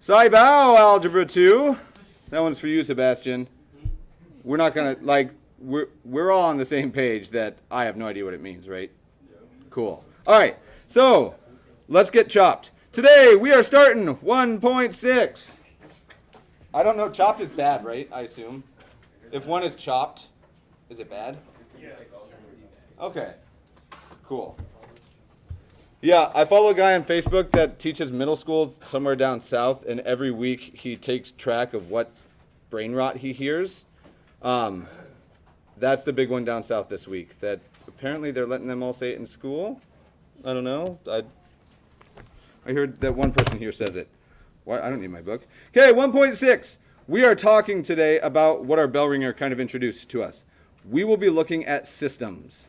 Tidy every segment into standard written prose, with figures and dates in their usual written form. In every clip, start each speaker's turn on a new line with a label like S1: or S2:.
S1: Saibao Algebra 2. That one's for you, Sebastian. We're not going to, like, we're all on the same page that I have no idea what it means, right? Cool. All right, so let's get chopped. Today we are starting 1.6. I don't know, chopped is bad, right? I assume. If one is chopped, is it bad? Okay, cool. Yeah, I follow a guy on Facebook that teaches middle school somewhere down south, and every week he takes track of what brain rot he hears. That's the big one down south this week, that apparently they're letting them all say it in school. I don't know. I heard that one person here says it. Why? I don't need my book. Okay, 1.6. We are talking today about what our bell ringer kind of introduced to us. We will be looking at systems.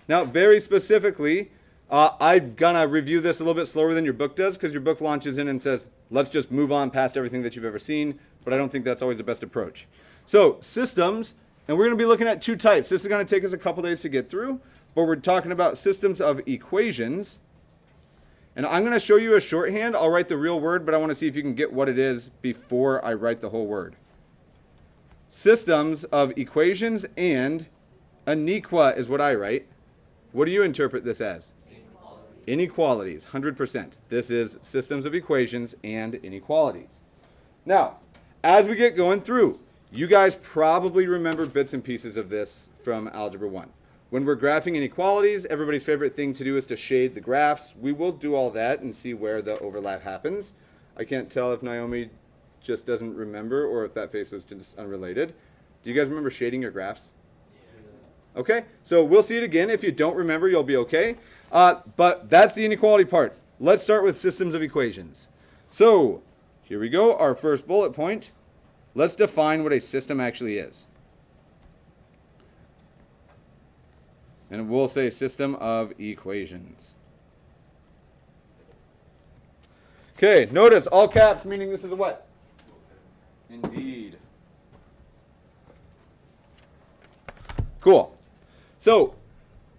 S1: Now, very specifically, I'm going to review this a little bit slower than your book does, because your book launches in and says, let's just move on past everything that you've ever seen, but I don't think that's always the best approach. So, systems, and we're going to be looking at two types. This is going to take us a couple days to get through, but we're talking about systems of equations. And I'm going to show you a shorthand. I'll write the real word, but I want to see if you can get what it is before I write the whole word. Systems of equations and aniqua is what I write. What do you interpret this as? Inequalities, 100%. This is systems of equations and inequalities. Now, as we get going through, you guys probably remember bits and pieces of this from Algebra 1. When we're graphing inequalities, everybody's favorite thing to do is to shade the graphs. We will do all that and see where the overlap happens. I can't tell if Naomi just doesn't remember or if that face was just unrelated. Do you guys remember shading your graphs? Okay, so we'll see it again. If you don't remember, you'll be okay. But that's the inequality part. Let's start with systems of equations. So here we go, our first bullet point. Let's define what a system actually is. And we'll say system of equations. Okay, notice all caps, meaning this is a what? Indeed. Cool. So,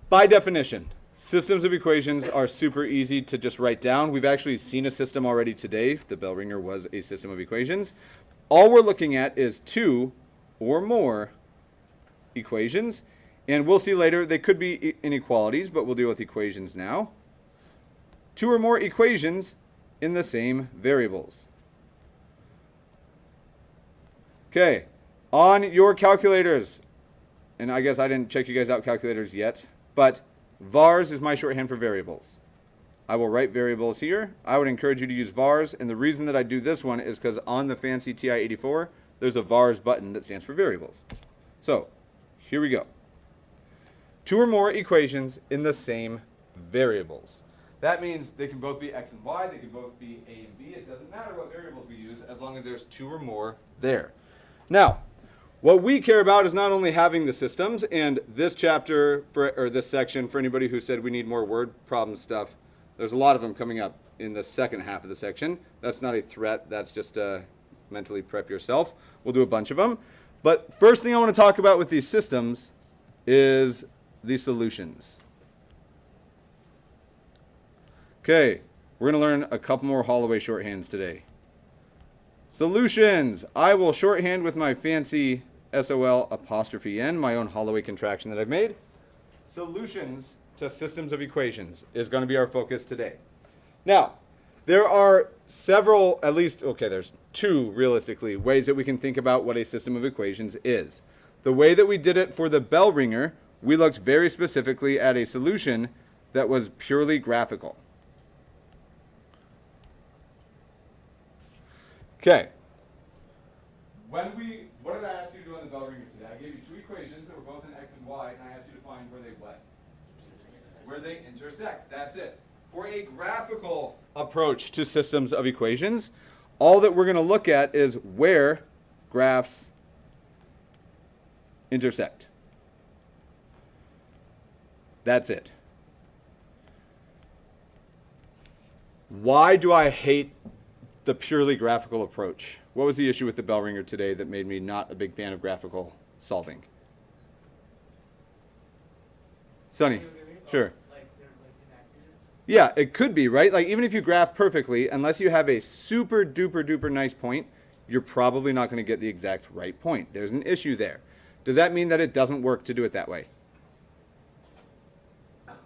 S1: by definition, systems of equations are super easy to just write down. We've actually seen a system already today. The bell ringer was a system of equations. All we're looking at is two or more equations. And we'll see later, they could be inequalities, but we'll deal with equations now. Two or more equations in the same variables. Okay, on your calculators, and I guess I didn't check you guys out calculators yet, but vars is my shorthand for variables. I will write variables here. I would encourage you to use vars, and the reason that I do this one is because on the fancy TI-84, there's a vars button that stands for variables. So, here we go. Two or more equations in the same variables. That means they can both be x and y, they can both be a and b. It doesn't matter what variables we use as long as there's two or more there. Now, what we care about is not only having the systems, and this chapter, or this section, for anybody who said we need more word problem stuff, there's a lot of them coming up in the second half of the section. That's not a threat, that's just mentally prep yourself. We'll do a bunch of them. But first thing I want to talk about with these systems is the solutions. Okay, we're going to learn a couple more Holloway shorthands today. Solutions. I will shorthand with my fancy SOL apostrophe N, my own Holloway contraction that I've made. Solutions to systems of equations is going to be our focus today. Now, there are several, at least, okay, there's two realistically ways that we can think about what a system of equations is. The way that we did it for the bell ringer, we looked very specifically at a solution that was purely graphical. Okay. What did I ask you to do on the bell ringer today? I gave you two equations that were both in x and y, and I asked you to find where they what? Where they intersect. That's it. For a graphical approach to systems of equations, all that we're going to look at is where graphs intersect. That's it. Why do I hate the purely graphical approach? What was the issue with the bell ringer today that made me not a big fan of graphical solving? Sonny, sure. Yeah, it could be, right? Like even if you graph perfectly, unless you have a super duper duper nice point, you're probably not going to get the exact right point. There's an issue there. Does that mean that it doesn't work to do it that way?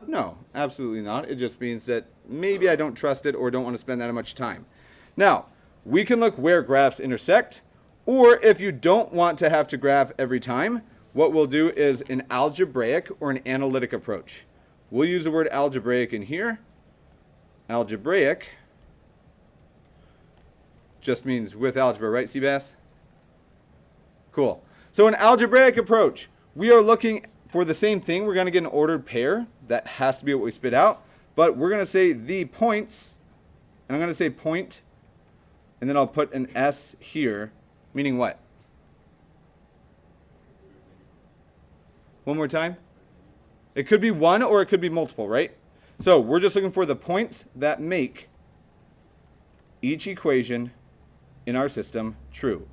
S1: No, absolutely not. It just means that maybe I don't trust it or don't want to spend that much time. Now, we can look where graphs intersect, or if you don't want to have to graph every time, what we'll do is an algebraic or an analytic approach. We'll use the word algebraic in here. Algebraic just means with algebra, right, Seabass? Cool. So an algebraic approach, we are looking for the same thing. We're going to get an ordered pair. That has to be what we spit out. But we're going to say the points, and I'm going to say point, and then I'll put an S here, meaning what? One more time. It could be one or it could be multiple, right? So we're just looking for the points that make each equation in our system true.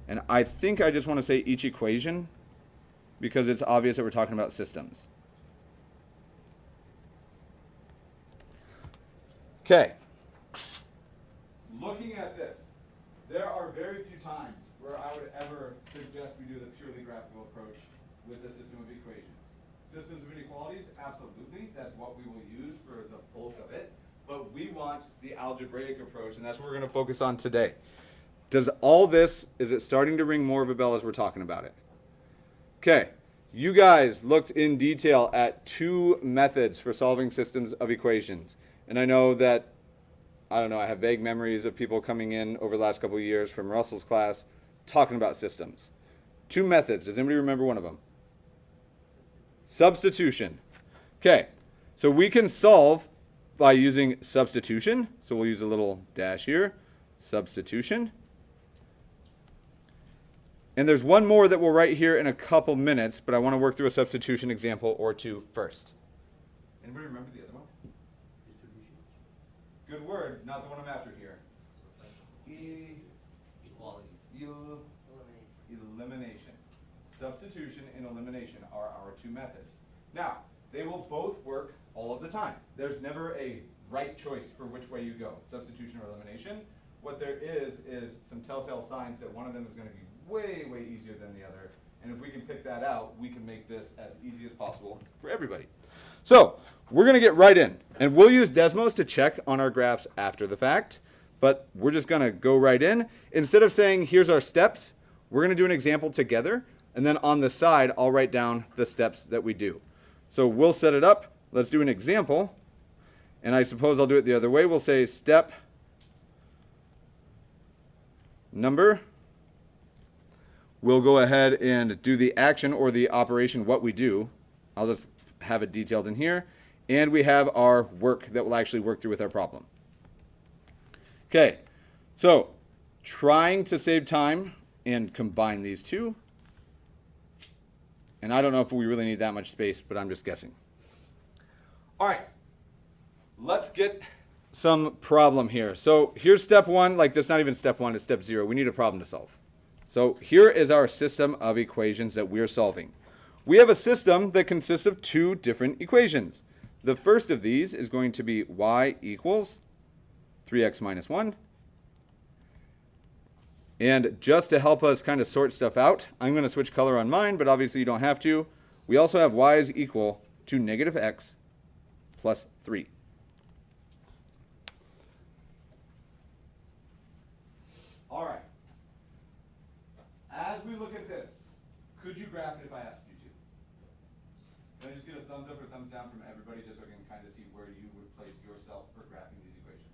S1: And I think I just want to say each equation because it's obvious that we're talking about systems. Okay. Looking at this, there are very few times where I would ever suggest we do the purely graphical approach with a system of equations. Systems of inequalities, absolutely. That's what we will use for the bulk of it. But we want the algebraic approach, and that's what we're going to focus on today. Does all this, is it starting to ring more of a bell as we're talking about it? Okay. You guys looked in detail at two methods for solving systems of equations. And I know that, I don't know, I have vague memories of people coming in over the last couple of years from Russell's class talking about systems. Two methods. Does anybody remember one of them? Substitution. Okay, so we can solve by using substitution. So we'll use a little dash here. Substitution. And there's one more that we'll write here in a couple minutes, but I want to work through a substitution example or two first. Anybody remember the other one? Good word, not the one I'm after here.
S2: Equality.
S1: Elimination. Substitution and elimination are our two methods. Now, they will both work all of the time. There's never a right choice for which way you go, substitution or elimination. What there is some telltale signs that one of them is going to be way, way easier than the other. And if we can pick that out, we can make this as easy as possible for everybody. So we're going to get right in. And we'll use Desmos to check on our graphs after the fact. But we're just going to go right in. Instead of saying, here's our steps, we're going to do an example together. And then on the side, I'll write down the steps that we do. So we'll set it up. Let's do an example. And I suppose I'll do it the other way. We'll say step number. We'll go ahead and do the action or the operation, what we do. I'll just have it detailed in here. And we have our work that we'll actually work through with our problem. Okay, so trying to save time and combine these two. And I don't know if we really need that much space, but I'm just guessing. All right, let's get some problem here. So here's step one. Like this, not even step one, it's step zero. We need a problem to solve. So here is our system of equations that we're solving. We have a system that consists of two different equations. The first of these is going to be y equals 3x minus 1. And just to help us kind of sort stuff out, I'm going to switch color on mine, but obviously you don't have to. We also have y is equal to negative x plus 3. All right. As we look at this, could you graph it if I asked you to? Can I just get a thumbs up or thumbs down from everybody just so I can kind of see where you would place yourself for graphing these equations?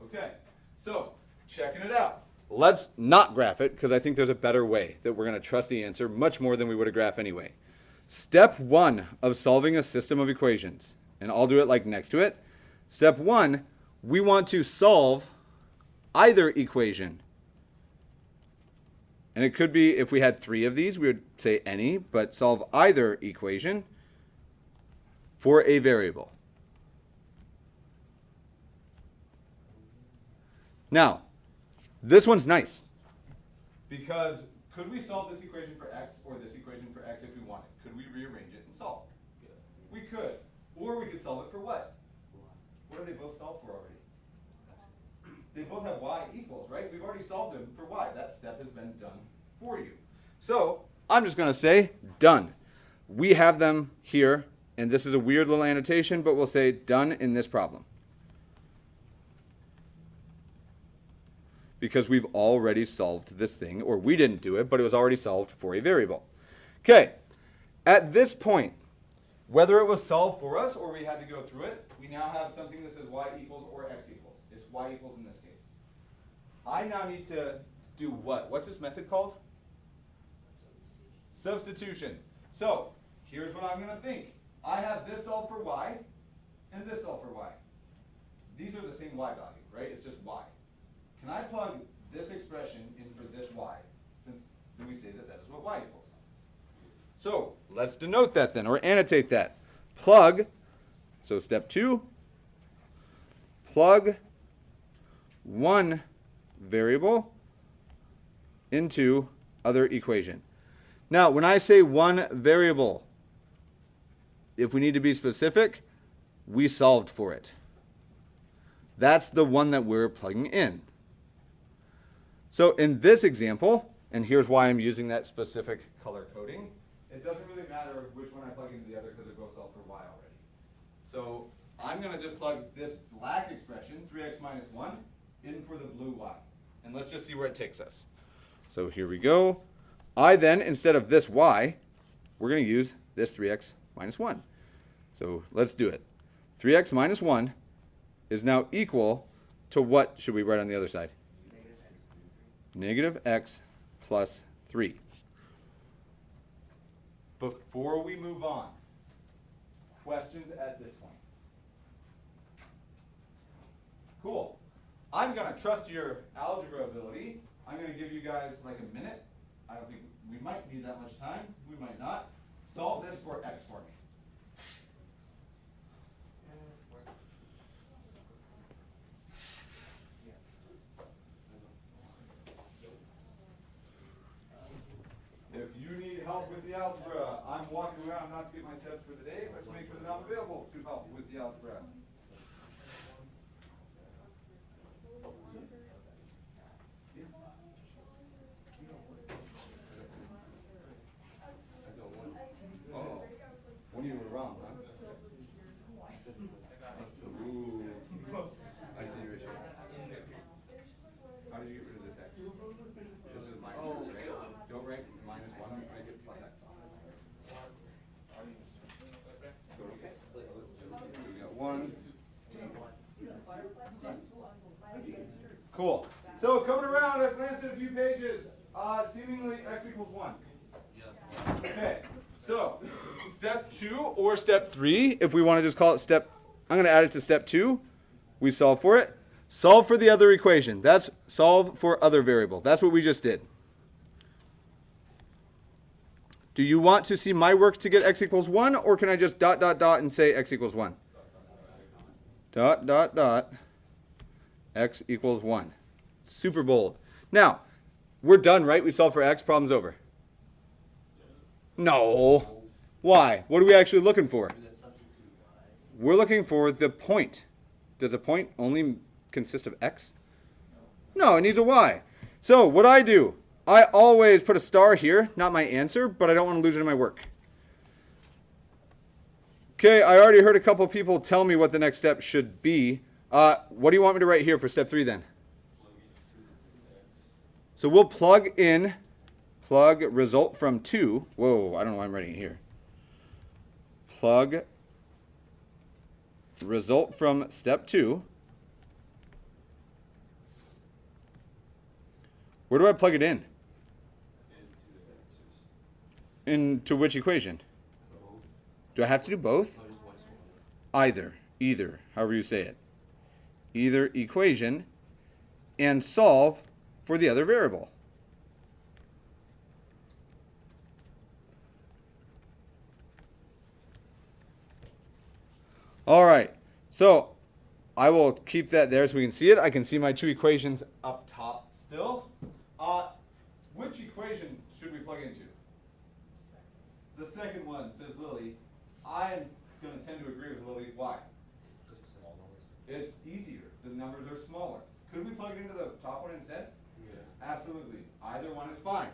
S1: Okay, so checking it out. Let's not graph it because I think there's a better way that we're going to trust the answer much more than we would have graphed anyway. Step one of solving a system of equations, and I'll do it like next to it. Step one, we want to solve either equation. And it could be, if we had three of these, we would say any, but solve either equation for a variable. Now, this one's nice. Because could we solve this equation for x or this equation for x if we wanted? Could we rearrange it and solve? We could. Or we could solve it for what? What do they both solve for already? They both have y equals, right? We've already solved them for y. That step has been done for you. So I'm just going to say done. We have them here, and this is a weird little annotation, but we'll say done in this problem. Because we've already solved this thing, or we didn't do it, but it was already solved for a variable. Okay, at this point, whether it was solved for us or we had to go through it, we now have something that says y equals or x equals. It's y equals in this case. I now need to do what? What's this method called? Substitution. So, here's what I'm going to think. I have this solved for y and this solved for y. These are the same y value, right? It's just y. Can I plug this expression in for this y, since we say that that is what y equals? So let's denote that then, or annotate that. Plug, so step 2, plug one variable into other equation. Now, when I say one variable, if we need to be specific, we solved for it. That's the one that we're plugging in. So in this example, and here's why I'm using that specific color coding, it doesn't really matter which one I plug into the other because they're both solved for y already. So I'm going to just plug this black expression, 3x minus 1, in for the blue y. And let's just see where it takes us. So here we go. I then, instead of this y, we're going to use this 3x minus 1. So let's do it. 3x minus 1 is now equal to what should we write on the other side? Negative x plus 3. Before we move on, questions at this point? Cool. I'm going to trust your algebra ability. I'm going to give you guys like a minute. I don't think we might need that much time. We might not. Solve this for x for me. If you need help with the algebra, I'm walking around not to get my steps for the day, but to make sure that I'm available to help with the algebra. Oh, when you were wrong, huh? Ooh, I see your issue. How did you get rid of this x? This is minus x, right? Don't write minus 1, make it plus x. Go to x. So we got 1. Cool. So coming around, I've glanced at a few pages. Seemingly x equals 1. Okay. So step 2 or step 3, if we want to just call it step, I'm going to add it to step 2. We solve for it. Solve for the other equation. That's solve for other variable. That's what we just did. Do you want to see my work to get x equals 1, or can I just dot, dot, dot and say x equals 1? Dot, dot, dot, x equals 1. Super bold. Now, we're done, right? We solved for x, problem's over. No. Why? What are we actually looking for? We're looking for the point. Does a point only consist of x? No, it needs a y. So what I do, I always put a star here, not my answer, but I don't want to lose it in my work. Okay, I already heard a couple people tell me what the next step should be. What do you want me to write here for step 3 then? So we'll plug result from 2. Whoa, I don't know why I'm writing it here. Plug result from step 2. Where do I plug it in? Into which equation? Do I have to do both? Either, however you say it. Either equation and solve for the other variable. All right, so I will keep that there so we can see it. I can see my 2 equations up top still. Which equation should we plug into? The second one, says Lily. going to tend to agree with Lily. Why? It's easier. The numbers are smaller. Could we plug it into the top one instead? Yeah. Absolutely. Either one is fine.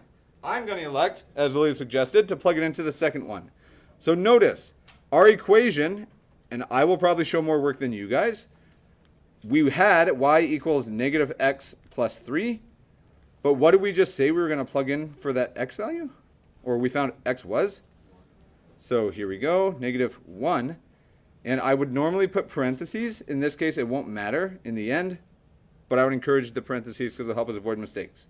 S1: I'm going to elect, as Lily suggested, to plug it into the second one. So notice, our equation, and I will probably show more work than you guys, we had y equals negative x plus 3. But what did we just say we were going to plug in for that x value? Or we found x was? So here we go, negative 1. And I would normally put parentheses. In this case, it won't matter in the end. But I would encourage the parentheses because it'll help us avoid mistakes.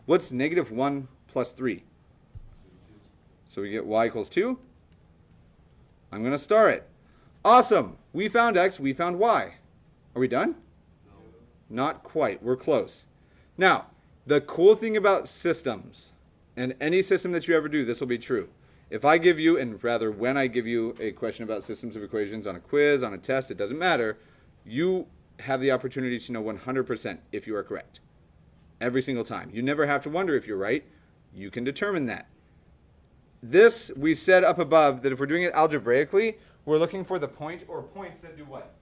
S1: What's negative 1 plus 3? So we get y equals 2. I'm going to star it. Awesome. We found x. We found y. Are we done? No. Not quite. We're close. Now, the cool thing about systems, and any system that you ever do, this will be true. If I give you, and rather when I give you a question about systems of equations on a quiz, on a test, it doesn't matter, you have the opportunity to know 100% if you are correct. Every single time. You never have to wonder if you're right. You can determine that. This, we said up above that if we're doing it algebraically, we're looking for the point or points that do what?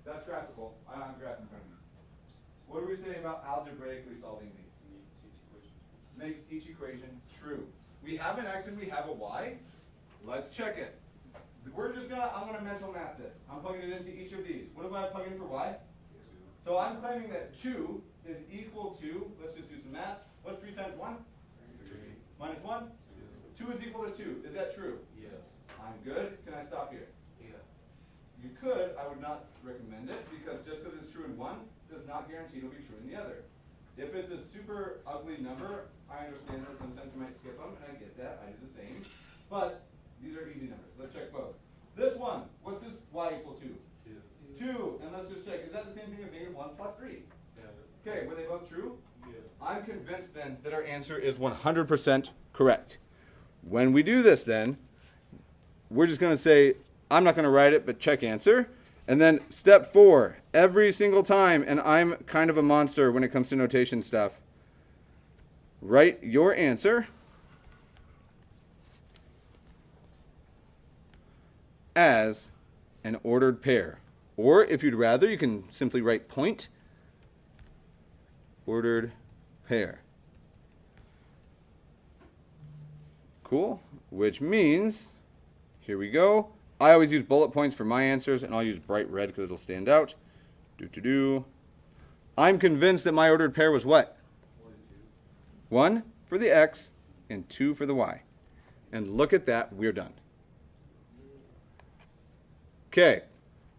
S1: That's graphical. I don't have a graph in front of me. What do we say about algebraically solving these? Makes each equation true. We have an x and we have a y. Let's check it. I'm gonna mental math this. I'm plugging it into each of these. What do I plug in for y? 2. So I'm claiming that 2 is equal to, let's just do some math. What's 3 times 1? 3. Minus 1? 2. 2 is equal to 2. Is that true? Yeah. I'm good. Can I stop here? Yeah. You could. I would not recommend it because just because it's true in one does not guarantee it'll be true in the other. If it's a super ugly number, I understand that sometimes you might skip them, and I get that. I do the same. But these are easy numbers. Let's check both. This one, what's this y equal to? 2. 2. And let's just check. Is that the same thing as negative 1 plus 3? Yeah. Okay, were they both true? Yeah. I'm convinced then that our answer is 100% correct. When we do this then, we're just going to say, I'm not going to write it, but check answer. And then step 4, every single time, and I'm kind of a monster when it comes to notation stuff, write your answer as an ordered pair. Or if you'd rather, you can simply write point, ordered pair. Cool, which means, here we go. I always use bullet points for my answers, and I'll use bright red because it'll stand out. I'm convinced that my ordered pair was what? 1 for the x and 2 for the y. And look at that, we're done. Okay,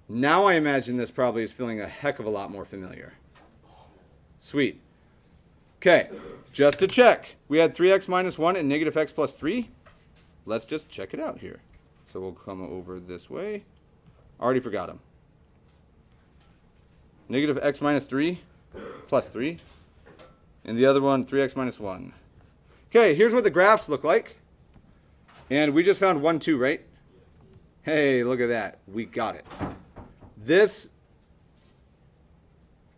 S1: now I imagine this probably is feeling a heck of a lot more familiar. Sweet. Okay, just to check, we had 3x minus 1 and negative x plus 3. Let's just check it out here. So we'll come over this way. Already forgot them. Negative x minus 3 plus 3. And the other one, 3x minus 1. Okay, here's what the graphs look like. And we just found 1, 2, right? Hey, look at that. We got it. This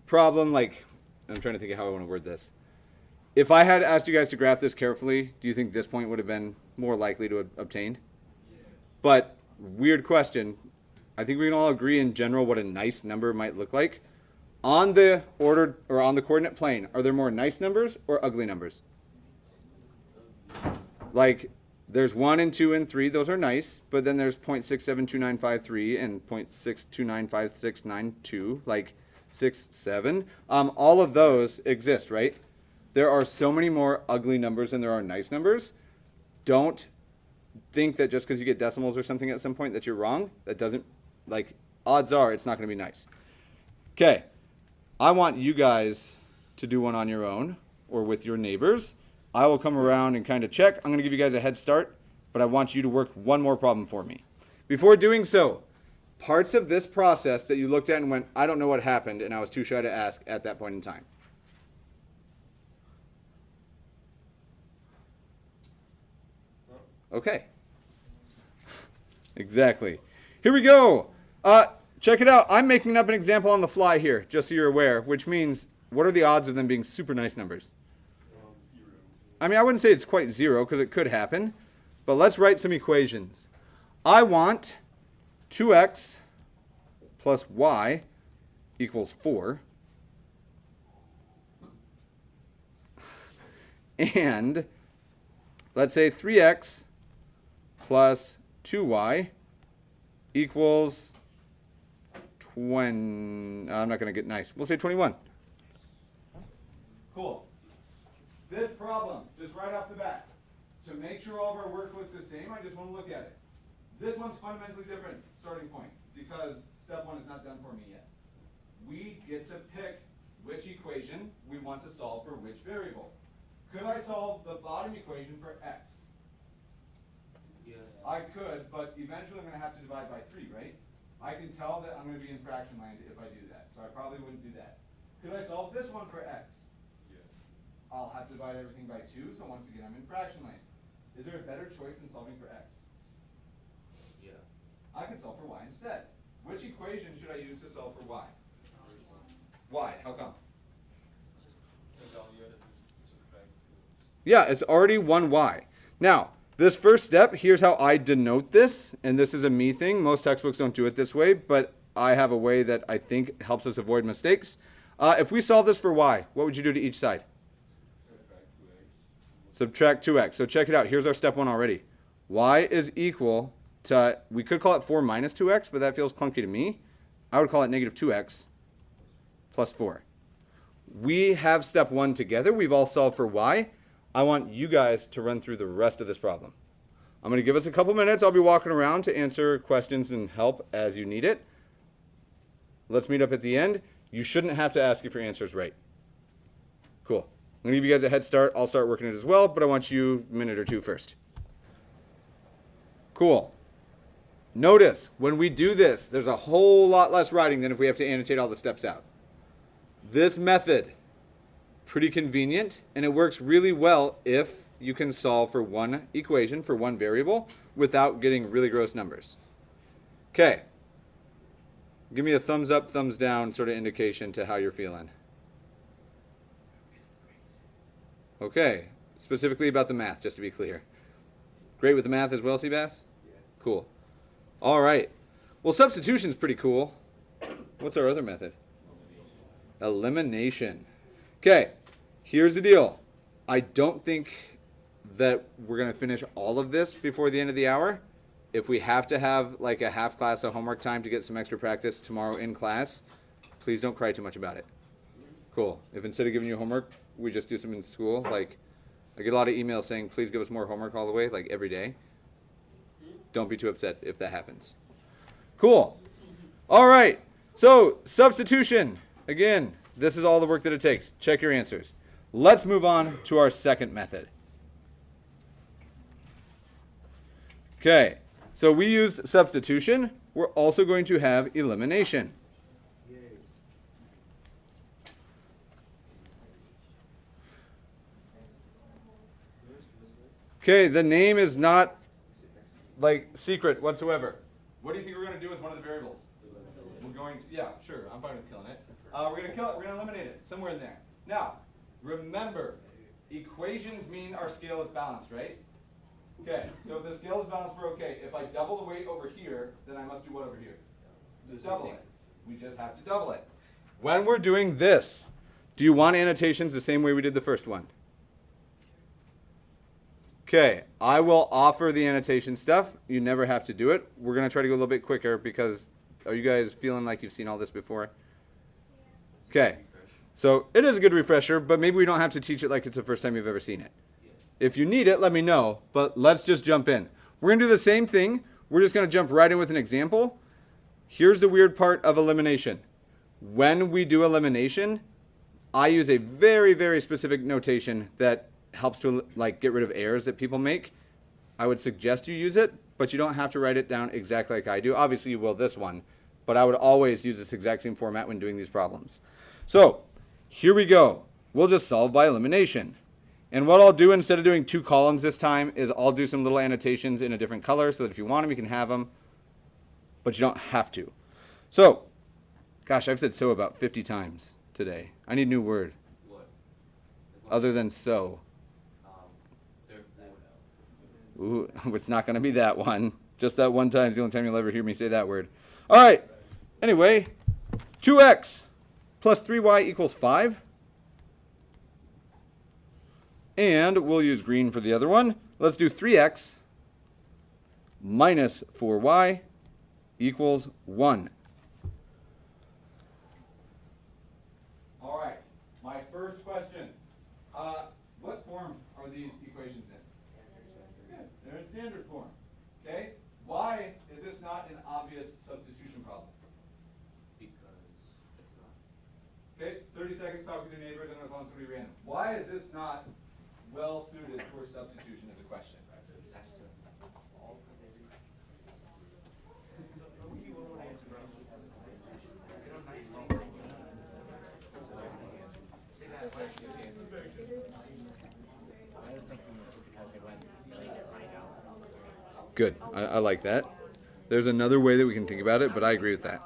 S1: problem, I'm trying to think of how I want to word this. If I had asked you guys to graph this carefully, do you think this point would have been more likely to obtain? But, weird question. I think we can all agree in general what a nice number might look like. On the ordered or on the coordinate plane, are there more nice numbers or ugly numbers? Like, there's 1 and 2 and 3, those are nice, but then there's 0.672953 and 0.62956992, like 6, 7. All of those exist, right? There are so many more ugly numbers than there are nice numbers. Don't think that just because you get decimals or something at some point that you're wrong. That doesn't, odds are it's not going to be nice. Okay, I want you guys to do one on your own or with your neighbors. I will come around and kind of check. I'm going to give you guys a head start, but I want you to work one more problem for me. Before doing so, parts of this process that you looked at and went, I don't know what happened, and I was too shy to ask at that point in time. Okay. Exactly. Here we go. Check it out. I'm making up an example on the fly here, just so you're aware, which means what are the odds of them being super nice numbers? 0. I mean, I wouldn't say it's quite 0 because it could happen, but let's write some equations. I want 2x plus y equals 4. And let's say 3x plus 2y equals 20. I'm not going to get nice. We'll say 21. Cool. This problem, just right off the bat, to make sure all of our work looks the same, I just want to look at it. This one's fundamentally different starting point because step 1 is not done for me yet. We get to pick which equation we want to solve for which variable. Could I solve the bottom equation for x? Yeah. I could, but eventually I'm going to have to divide by 3, right? I can tell that I'm going to be in fraction land if I do that, so I probably wouldn't do that. Could I solve this one for x? Yeah. I'll have to divide everything by 2, so once again I'm in fraction land. Is there a better choice than solving for x? Yeah. I can solve for y instead. Which equation should I use to solve for y? Why? How come? Yeah, it's already 1y. Now, this first step, here's how I denote this, and this is a me thing. Most textbooks don't do it this way, but I have a way that I think helps us avoid mistakes. If we solve this for y, what would you do to each side? Subtract 2x. So check it out. Here's our step 1 already. Y is equal to, we could call it 4 minus 2x, but that feels clunky to me. I would call it negative 2x plus 4. We have step 1 together. We've all solved for y. I want you guys to run through the rest of this problem. I'm going to give us a couple minutes. I'll be walking around to answer questions and help as you need it. Let's meet up at the end. You shouldn't have to ask if your answer is right. Cool. I'm going to give you guys a head start. I'll start working it as well, but I want you a minute or two first. Cool. Notice, when we do this, there's a whole lot less writing than if we have to annotate all the steps out. This method, pretty convenient, and it works really well if you can solve for one equation, for one variable, without getting really gross numbers. Okay. Give me a thumbs up, thumbs down sort of indication to how you're feeling. Okay. Specifically about the math, just to be clear. Great with the math as well, Seabass? Yeah. Cool. All right. Well, substitution's pretty cool. What's our other method? Elimination. Okay, here's the deal. I don't think that we're going to finish all of this before the end of the hour. If we have to have like a half class of homework time to get some extra practice tomorrow in class, please don't cry too much about it. Cool. If instead of giving you homework, we just do some in school, like I get a lot of emails saying, please give us more homework all the way, like every day. Don't be too upset if that happens. Cool. All right. So substitution. Again, this is all the work that it takes. Check your answers. Let's move on to our second method. Okay, so we used substitution. We're also going to have elimination. Okay, the name is not like secret whatsoever. What do you think we're going to do with one of the variables? We're going to, yeah, sure, I'm fine with killing it. We're going to kill it. We're going to eliminate it somewhere in there. Now, remember, equations mean our scale is balanced, right? Okay, so if the scale is balanced, we're okay. If I double the weight over here, then I must do what over here? Double it. We just have to double it. When we're doing this, do you want annotations the same way we did the first one? Okay, I will offer the annotation stuff. You never have to do it. We're going to try to go a little bit quicker because are you guys feeling like you've seen all this before? Okay, so it is a good refresher, but maybe we don't have to teach it like it's the first time you've ever seen it. If you need it, let me know, but let's just jump in. We're going to do the same thing. We're just going to jump right in with an example. Here's the weird part of elimination. When we do elimination, I use a very, very specific notation that helps to like get rid of errors that people make. I would suggest you use it, but you don't have to write it down exactly like I do. Obviously you will this one, but I would always use this exact same format when doing these problems. So here we go. We'll just solve by elimination. And what I'll do instead of doing 2 columns this time is I'll do some little annotations in a different color so that if you want them, you can have them, but you don't have to. So, gosh, I've said so about 50 times today. I need a new word. What? Other than so. Ooh, it's not going to be that one. Just that one time is the only time you'll ever hear me say that word. All right. Anyway, 2x plus 3y equals 5. And we'll use green for the other one. Let's do 3x minus 4y equals 1. All right. My first question. What form are these equations in? Good. They're in standard form. Okay. Why is this not an obvious substitution problem?
S2: Because it's not.
S1: Okay. 30 seconds, talk with your neighbors. I'm going to call somebody random. Why is this not well suited for substitution as a question? Good. I like that. There's another way that we can think about it, but I agree with that.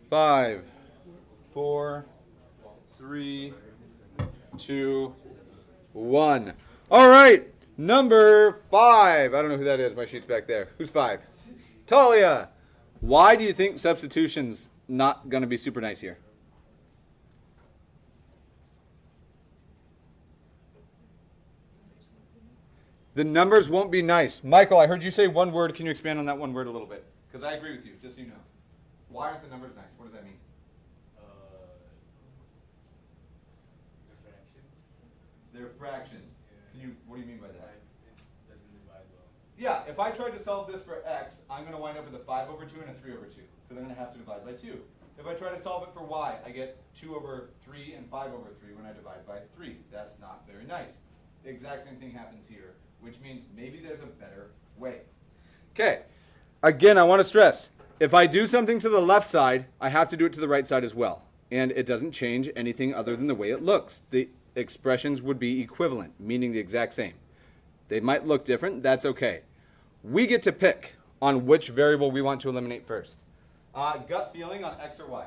S1: 5, 4, 3, 2, 1. All right. Number 5. I don't know who that is. My sheet's back there. Who's 5? Talia. Why do you think substitution's not going to be super nice here? The numbers won't be nice. Michael, I heard you say one word. Can you expand on that one word a little bit? Because I agree with you, just so you know. Why aren't the numbers nice? What does that mean? They're fractions.
S2: Yeah.
S1: What do you mean by that?
S2: It doesn't divide well.
S1: Yeah, if I tried to solve this for x, I'm going to wind up with a 5 over 2 and a 3 over 2. Because I'm going to have to divide by 2. If I try to solve it for y, I get 2 over 3 and 5 over 3 when I divide by 3. That's not very nice. The exact same thing happens here, which means maybe there's a better way. Okay, again, I want to stress, if I do something to the left side, I have to do it to the right side as well. And it doesn't change anything other than the way it looks. The expressions would be equivalent, meaning the exact same. They might look different, that's okay. We get to pick on which variable we want to eliminate first. Gut feeling on x or y?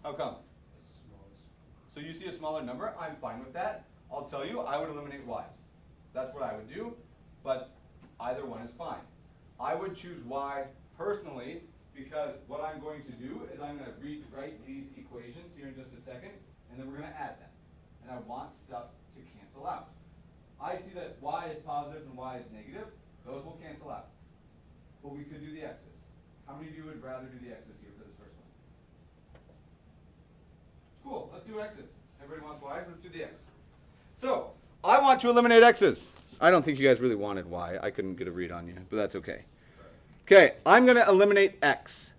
S1: How come?
S2: It's the smallest.
S1: So you see a smaller number, I'm fine with that. I'll tell you, I would eliminate y's. That's what I would do, but either one is fine. I would choose y personally because what I'm going to do is I'm going to rewrite these equations here in just a second, and then we're going to add them. And I want stuff to cancel out. I see that y is positive and y is negative. Those will cancel out. But we could do the x's. How many of you would rather do the x's here for this first one? Cool, let's do x's. Everybody wants y's, let's do the x. So, I want to eliminate x's. I don't think you guys really wanted y. I couldn't get a read on you, but that's okay. Okay, I'm going to eliminate x.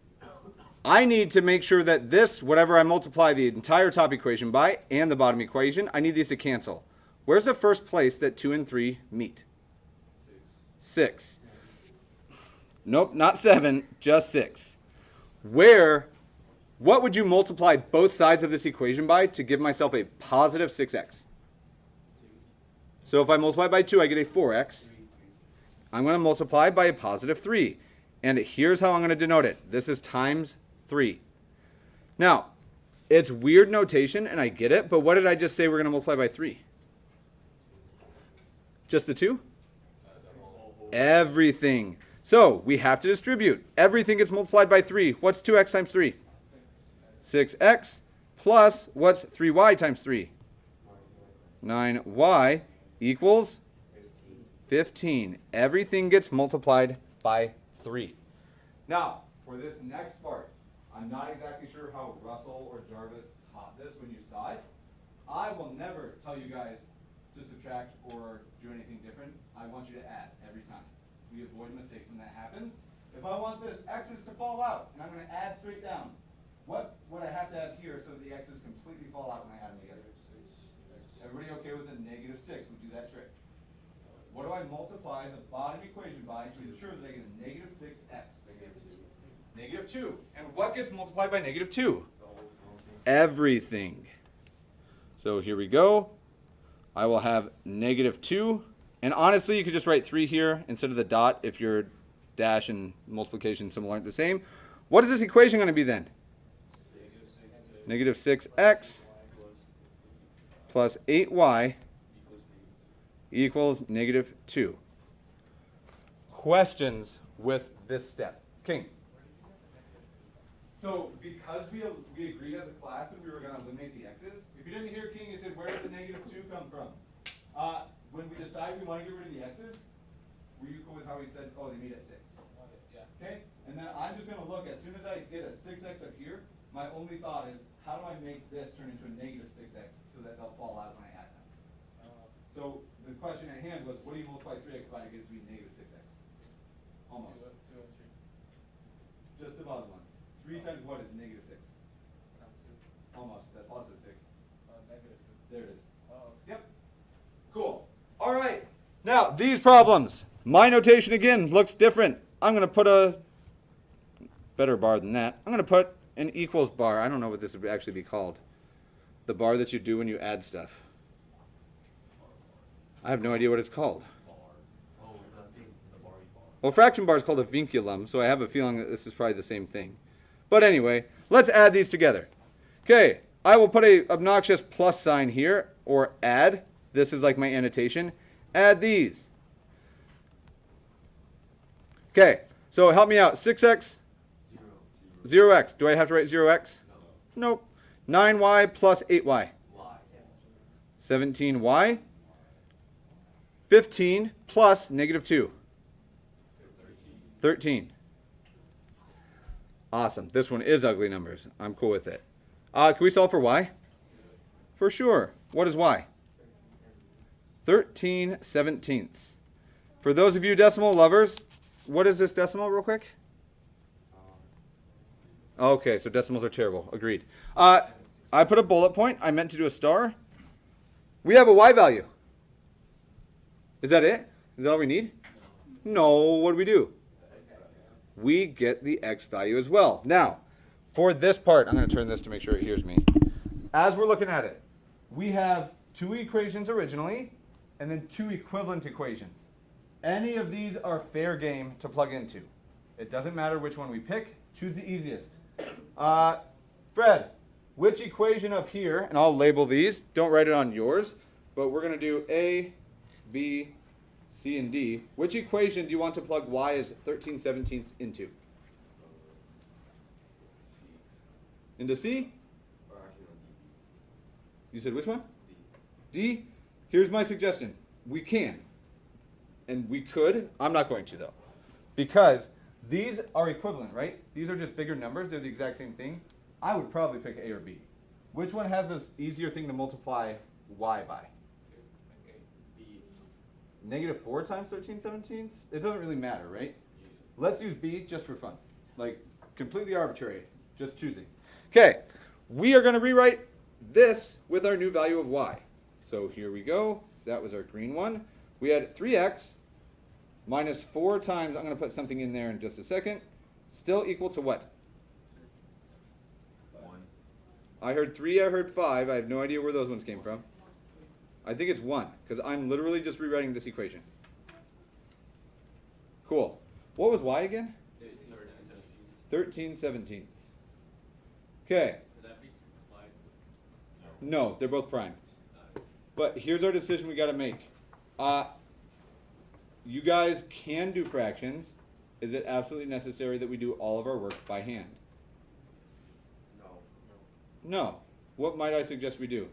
S1: I need to make sure that this, whatever I multiply the entire top equation by, and the bottom equation, I need these to cancel. Where's the first place that 2 and 3 meet? 6. Nope, not 7, just 6. What would you multiply both sides of this equation by to give myself a positive 6x? So if I multiply by 2, I get a 4x. I'm going to multiply by a positive 3. And here's how I'm going to denote it. This is times 3. Now, it's weird notation, and I get it, but what did I just say we're going to multiply by 3? Just the 2? Everything. So we have to distribute. Everything gets multiplied by 3. What's 2x times 3? 6x plus what's 3y times 3? 9y equals 15. Everything gets multiplied by 3. Now, for this next part, I'm not exactly sure how Russell or Jarvis taught this when you saw it. I will never tell you guys to subtract or do anything different. I want you to add every time. We avoid mistakes when that happens. If I want the x's to fall out, and I'm going to add straight down, what would I have to have here so that the x's completely fall out when I add them together? Everybody okay with a negative 6? We'll do that trick. What do I multiply the bottom equation by to ensure that I get a negative 6x? Negative 2. And what gets multiplied by negative 2? Everything. So here we go. I will have negative 2. And honestly, you could just write 3 here instead of the dot if your dash and multiplication symbol aren't the same. What is this equation going to be then? Negative 6x plus 8y equals negative 2. Questions with this step? King. So because we agreed as a class that we were going to eliminate the x's, if you didn't hear King, you said, where did the negative 2 come from? When we decided we want to get rid of the x's, were you cool with how we said, oh, they meet at 6?
S2: Yeah.
S1: Okay? And then I'm just going to look, as soon as I get a 6x up here, my only thought is, how do I make this turn into a negative 6x so that they'll fall out when I add them? So the question at hand was, what do you multiply 3x by to get it to be negative 6x? Almost.
S2: 2 and 3.
S1: Just the bottom one. 3 times what is negative 6?
S2: 2.
S1: Almost. That's positive 6.
S2: Negative 2.
S1: There it is.
S2: Oh.
S1: Yep. Cool. All right. Now, these problems. My notation, again, looks different. I'm going to put a better bar than that. I'm going to put an equals bar. I don't know what this would actually be called. The bar that you do when you add stuff. I have no idea what it's called. Well, fraction bar is called a vinculum, so I have a feeling that this is probably the same thing. But anyway, let's add these together. Okay, I will put a obnoxious plus sign here, or add. This is like my annotation. Add these. Okay, so help me out. 6x, 0x. Do I have to write 0x? No. Nope. 9y plus 8y. 17y. 15 plus negative 2. 13. Awesome. This one is ugly numbers. I'm cool with it. Can we solve for y? For sure. What is y? 13/17. For those of you decimal lovers, what is this decimal real quick? Okay, so decimals are terrible. Agreed. I put a bullet point. I meant to do a star. We have a y value. Is that it? Is that all we need? No. What do we do? We get the x value as well. Now, for this part, I'm going to turn this to make sure it hears me. As we're looking at it, we have 2 equations originally, and then 2 equivalent equations. Any of these are fair game to plug into. It doesn't matter which one we pick. Choose the easiest. Fred, which equation up here, and I'll label these. Don't write it on yours, but we're going to do A, B, C, and D. Which equation do you want to plug y as 13/17 into? Into C? You said which one? D? Here's my suggestion. We can. And we could. I'm not going to, though. Because these are equivalent, right? These are just bigger numbers. They're the exact same thing. I would probably pick A or B. Which one has this easier thing to multiply y by? Negative 4 times 13/17? It doesn't really matter, right? Let's use B just for fun. Like, completely arbitrary. Just choosing. Okay, we are going to rewrite this with our new value of y. So here we go. That was our green one. We had 3x minus 4 times, I'm going to put something in there in just a second, still equal to what?
S2: 1.
S1: I heard 3, I heard 5. I have no idea where those ones came from. I think it's 1, because I'm literally just rewriting this equation. Cool. What was y again? 13/17. Okay. No, they're both prime. But here's our decision we got to make. You guys can do fractions. Is it absolutely necessary that we do all of our work by hand? No. What might I suggest we do?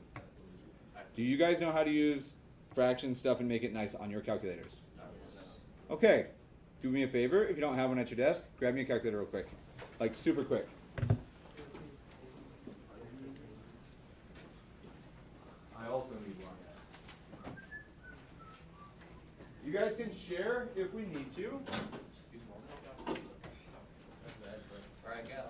S1: Do you guys know how to use fraction stuff and make it nice on your calculators? Okay. Do me a favor. If you don't have one at your desk, grab me a calculator real quick. Like super quick. I also need one. You guys can share if we need to.
S2: Alright, go.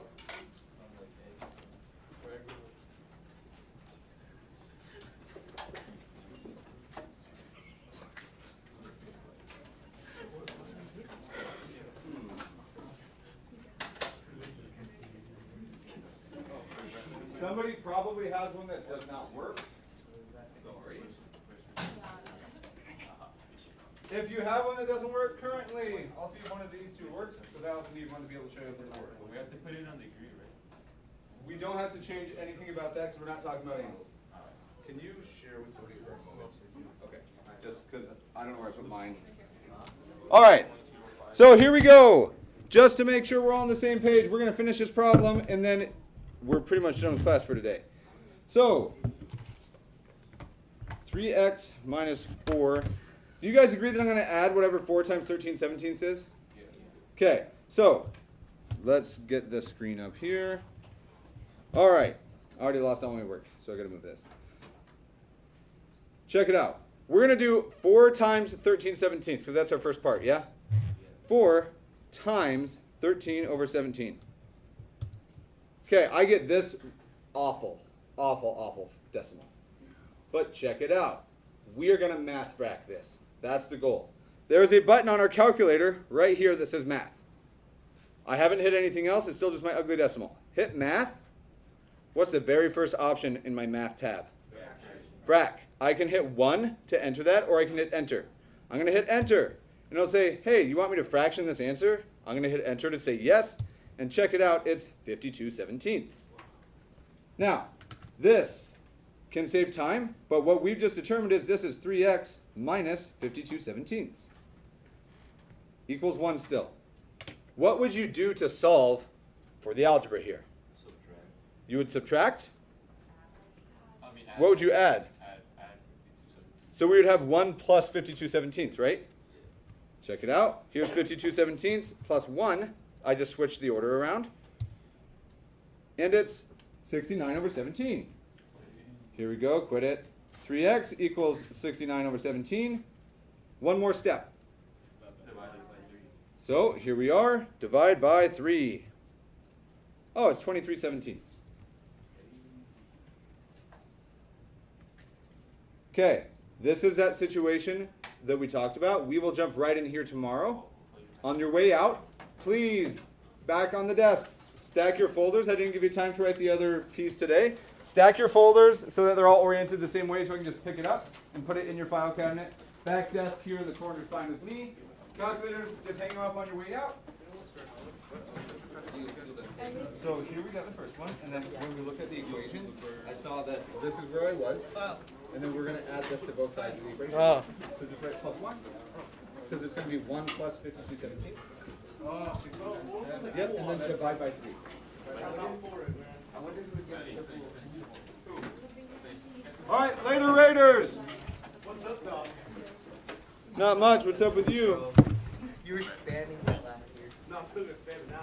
S1: Somebody probably has one that does not work. Sorry. If you have one that doesn't work currently, I'll see if one of these two works, because I also need one to be able to show you if it doesn't work.
S2: We have to put it on the degree, right?
S1: We don't have to change anything about that because we're not talking about angles. Can you share with somebody for a moment? Okay, just because I don't know where I put mine. All right, so here we go. Just to make sure we're all on the same page, we're going to finish this problem, and then we're pretty much done with class for today. So, 3x minus 4. Do you guys agree that I'm going to add whatever 4 times 13/17 is? Okay, so let's get the screen up here. All right, I already lost all my work, so I got to move this. Check it out. We're going to do 4 times 13/17 because that's our first part, yeah? 4 times 13 over 17. Okay, I get this awful decimal. But check it out. We are going to math frac this. That's the goal. There's a button on our calculator right here that says math. I haven't hit anything else. It's still just my ugly decimal. Hit math. What's the very first option in my math tab? Frac. I can hit 1 to enter that, or I can hit enter. I'm going to hit enter. And it'll say, hey, you want me to fraction this answer? I'm going to hit enter to say yes. And check it out. It's 52/17. Now, this can save time, but what we've just determined is this is 3x minus 52/17 equals 1 still. What would you do to solve for the algebra here?
S2: Subtract.
S1: You would subtract?
S2: I mean,
S1: What would you add?
S2: Add 52/17.
S1: So we would have 1 plus 52/17, right? Check it out. Here's 52/17 plus 1. I just switched the order around. And it's 69 over 17. Here we go. Quit it. 3x equals 69 over 17. One more step.
S2: Divided by 3.
S1: So here we are. Divide by 3. Oh, it's 23/17. Okay. This is that situation that we talked about. We will jump right in here tomorrow. On your way out, please, back on the desk, stack your folders. I didn't give you time to write the other piece today. Stack your folders so that they're all oriented the same way so I can just pick it up and put it in your file cabinet. Back desk here in the corner is fine with me. Calculators, just hang them up on your way out. So here we got the first one, and then when we look at the equation, I saw that this is where I was, and then we're going to add this to both sides of the equation. So just write plus 1, because it's going to be 1 plus 52/17. Yep, and then divide by 3. All right, later Raiders.
S2: What's up, dog?
S1: Not much. What's up with you?
S3: You were expanding that last year.
S2: No, I'm still expanding now.